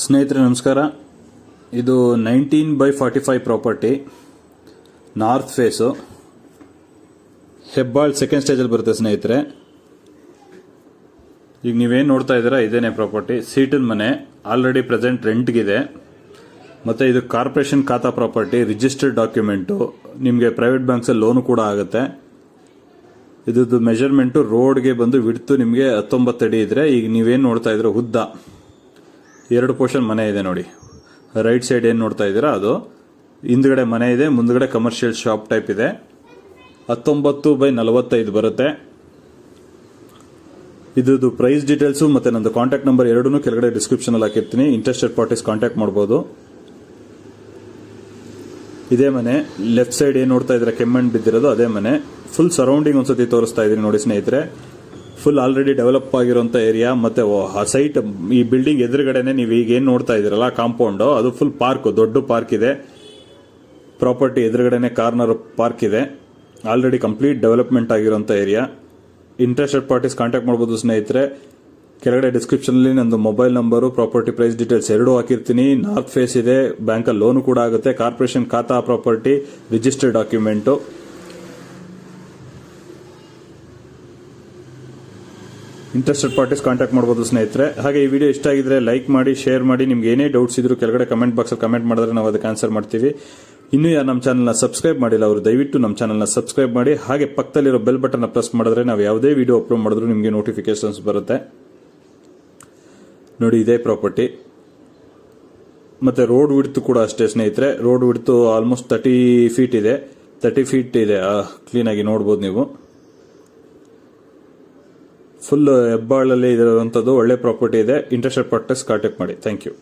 ಸ್ನೇಹಿತರೆ ನಮಸ್ಕಾರ. ಇದು 19/45 property, north face, Hebbal second ಸ್ಟೇಜಲ್ಲಿ ಬರುತ್ತೆ ಸ್ನೇಹಿತರೆ. ಈಗ ನೀವೇನು ನೋಡ್ತಾ ಇದ್ದೀರಾ ಇದೇನೆ ಪ್ರಾಪರ್ಟಿ. ಸೀಟಿನ ಮನೆ, ಆಲ್ರೆಡಿ ಪ್ರೆಸೆಂಟ್ ರೆಂಟ್ಗಿದೆ. ಮತ್ತು ಇದು ಕಾರ್ಪೊರೇಷನ್ ಖಾತಾ ಪ್ರಾಪರ್ಟಿ, ರಿಜಿಸ್ಟರ್ಡ್ ಡಾಕ್ಯುಮೆಂಟು, ನಿಮಗೆ ಪ್ರೈವೇಟ್ ಬ್ಯಾಂಕ್ಸಲ್ಲಿ ಲೋನು ಕೂಡ ಆಗುತ್ತೆ. ಇದ್ದು ಮೆಜರ್ಮೆಂಟು ರೋಡ್ಗೆ ಬಂದು ವಿಡ್ತು ನಿಮಗೆ 19 ಅಡಿ ಇದ್ರೆ, ಈಗ ನೀವೇನು ನೋಡ್ತಾ ಇದ್ದೀರಾ ಉದ್ದ 2 ಪೋರ್ಷನ್ ಮನೆ ಇದೆ ನೋಡಿ. ರೈಟ್ ಸೈಡ್ ಏನು ನೋಡ್ತಾ ಇದ್ದೀರಾ ಅದು ಹಿಂದ್ಗಡೆ ಮನೆ ಇದೆ, ಮುಂದ್ಗಡೆ ಕಮರ್ಷಿಯಲ್ ಶಾಪ್ ಟೈಪ್ ಇದೆ. 19/45 ಬರುತ್ತೆ. ಇದು ಪ್ರೈಸ್ ಡೀಟೇಲ್ಸು ಮತ್ತೆ ನಂದು ಕಾಂಟ್ಯಾಕ್ಟ್ ನಂಬರ್ ಎರಡೂ ಕೆಳಗಡೆ ಡಿಸ್ಕ್ರಿಪ್ಷನ್ ಅಲ್ಲಿ ಹಾಕಿರ್ತೀನಿ. ಇಂಟ್ರೆಸ್ಟೆಡ್ ಪಾರ್ಟೀಸ್ ಕಾಂಟ್ಯಾಕ್ಟ್ ಮಾಡಬಹುದು. ಇದೇ ಮನೆ, ಲೆಫ್ಟ್ ಸೈಡ್ ಏನು ನೋಡ್ತಾ ಇದ್ರೆ ಕೆಮ್ಮಣ್ಣು ಬಿದ್ದಿರೋದು ಅದೇ ಮನೆ. ಫುಲ್ ಸರೌಂಡಿಂಗ್ ಒಂದ್ಸತಿ ತೋರಿಸ್ತಾ ಇದೀನಿ ನೋಡಿ ಸ್ನೇಹಿತರೆ. ಫುಲ್ ಆಲ್ರೆಡಿ ಡೆವಲಪ್ ಆಗಿರುವಂತ ಏರಿಯಾ. ಮತ್ತೆ ಆ ಸೈಟ್, ಈ ಬಿಲ್ಡಿಂಗ್ ಎದುರುಗಡೆನೆ ನೀವು ಈಗ ಏನ್ ನೋಡ್ತಾ ಇದೀರಲ್ಲ ಕಾಂಪೌಂಡ್, ಅದು ಫುಲ್ ಪಾರ್ಕ್, ದೊಡ್ಡ ಪಾರ್ಕ್ ಇದೆ. ಪ್ರಾಪರ್ಟಿ ಎದುರುಗಡೆನೆ ಕಾರ್ನರ್ ಪಾರ್ಕ್ ಇದೆ. ಆಲ್ರೆಡಿ ಕಂಪ್ಲೀಟ್ ಡೆವಲಪ್ಮೆಂಟ್ ಆಗಿರುವಂತ ಏರಿಯಾ. ಇಂಟ್ರೆಸ್ಟೆಡ್ ಪಾರ್ಟೀಸ್ ಕಾಂಟ್ಯಾಕ್ಟ್ ಮಾಡಬಹುದು ಸ್ನೇಹಿತರೆ. ಕೆಳಗಡೆ ಡಿಸ್ಕ್ರಿಪ್ಷನ್ ಅಲ್ಲಿ ನಂದು mobile number, property price details ಎರಡೂ ಹಾಕಿರ್ತೀನಿ. ನಾರ್ತ್ ಫೇಸ್ ಇದೆ, ಬ್ಯಾಂಕಲ್ಲಿ ಲೋನು ಕೂಡ ಆಗುತ್ತೆ. ಕಾರ್ಪೊರೇಷನ್ ಖಾತಾ property, registered document. Interested parties contact ಮಾಡಬಹುದು ಸ್ನೇಹಿತರೆ. ಹಾಗೆ ಈ ವಿಡಿಯೋ ಇಷ್ಟ ಆಗಿದ್ರೆ ಲೈಕ್ ಮಾಡಿ, ಶೇರ್ ಮಾಡಿ. ನಿಮ್ಗೆ ಏನೇ ಡೌಟ್ಸ್ ಇದ್ರು ಕೆಳಗಡೆ ಕಮೆಂಟ್ ಬಾಕ್ಸ್ ಅಲ್ಲಿ ಕಮೆಂಟ್ ಮಾಡಿದ್ರೆ ನಾವು ಅದಕ್ಕೆ ಆನ್ಸರ್ ಮಾಡ್ತೀವಿ. ಇನ್ನೂ ಯಾರು ನಮ್ಮ ಚಾನಲ್ನ ಸಬ್ಸ್ಕ್ರೈಬ್ ಮಾಡಿಲ್ಲ ಅವರು ದಯವಿಟ್ಟು ನಮ್ಮ ಚಾನಲ್ನ ಸಬ್ಸ್ಕ್ರೈಬ್ ಮಾಡಿ. ಹಾಗೆ ಪಕ್ಕದಲ್ಲಿರೋ ಬೆಲ್ ಬಟನ್ ಪ್ರೆಸ್ ಮಾಡಿದ್ರೆ ನಾವು ಯಾವುದೇ ವಿಡಿಯೋ ಅಪ್ಲೋಡ್ ಮಾಡಿದ್ರು ನಿಮಗೆ ನೋಟಿಫಿಕೇಶನ್ಸ್ ಬರುತ್ತೆ. ನೋಡಿ ಇದೇ ಪ್ರಾಪರ್ಟಿ. ಮತ್ತೆ ರೋಡ್ ವಿಡ್ತ್ ಕೂಡ ಅಷ್ಟೇ ಸ್ನೇಹಿತರೆ. ರೋಡ್ ವಿಡ್ತ್ ಆಲ್ಮೋಸ್ಟ್ 30 ಫೀಟ್ ಇದೆ. 30 ಫೀಟ್ ಇದೆ, ಕ್ಲೀನ್ ಆಗಿ ನೋಡಬಹುದು ನೀವು. ಫುಲ್ ಹೆಬ್ಬಾಳಲ್ಲಿ ಇರುವಂತದ್ದು ಒಳ್ಳೆ ಪ್ರಾಪರ್ಟಿ ಇದೆ. ಇಂಟ್ರೆಸ್ಟೆಡ್ ಪಾರ್ಟೀಸ್ ಕಾಂಟ್ಯಾಕ್ಟ್ ಮಾಡಿ. Thank you.